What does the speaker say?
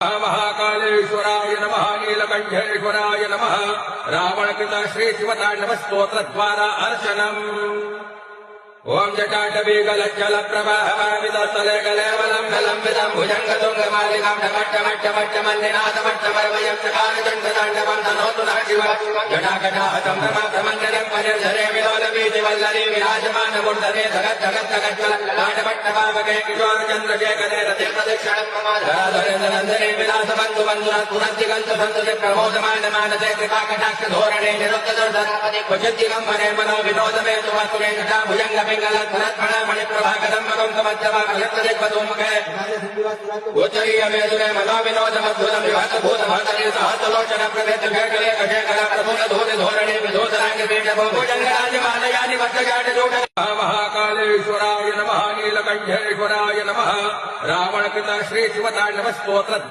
महाकालेश्वराय नमः नीलकंठेश्वराय नमः रावणकृत श्री शिवतांडव स्तोत्र द्वारा अर्चनम् ओम जटाटवी गलज्जल प्रवाहवितस्तले गलेवलं गलंबितं भुजंगतुंगमालिकां डमट्टमट्टमट्टमल्लिनाथमट्टमरवयं चकारचण्डताण्डवं तनोतु नः शिव जटाकटाहतं रमाभ्रमण्डलं परिर्धरे विलोलबीजवल्लरी विराजमानमुण्डले धगद्धगद्धगज्ज्वल लाटपट्टपावके किशोरचन्द्रशेखरे रथे प्रदक्षिणं धरेन्द्रनन्दने विलासबन्धु बन्धुरत्पुरद्दिगन्तु सन्तुति प्रमोदमानमानसे कृपाकटाक्ष धोरणे निरुक्तदुर्धरापदे क्वचिद्दिगम्बरे मनो विनोदमेतु वस्तुने जटा भुजंग गोचरीय मेदुने मनो विनोदमद्भुतं विहतभूतभातरे सहस्रलोचन प्रभेद भेटले कशेखरा प्रभुन धूले धोरणे विधोधरांग पीठभो भुजंगराजमालयानि वज्रजाटजूट महाकालेश्वराय नमः नीलकंठेश्वराय नमः रावणकृत श्री शिवतांडव स्तोत्र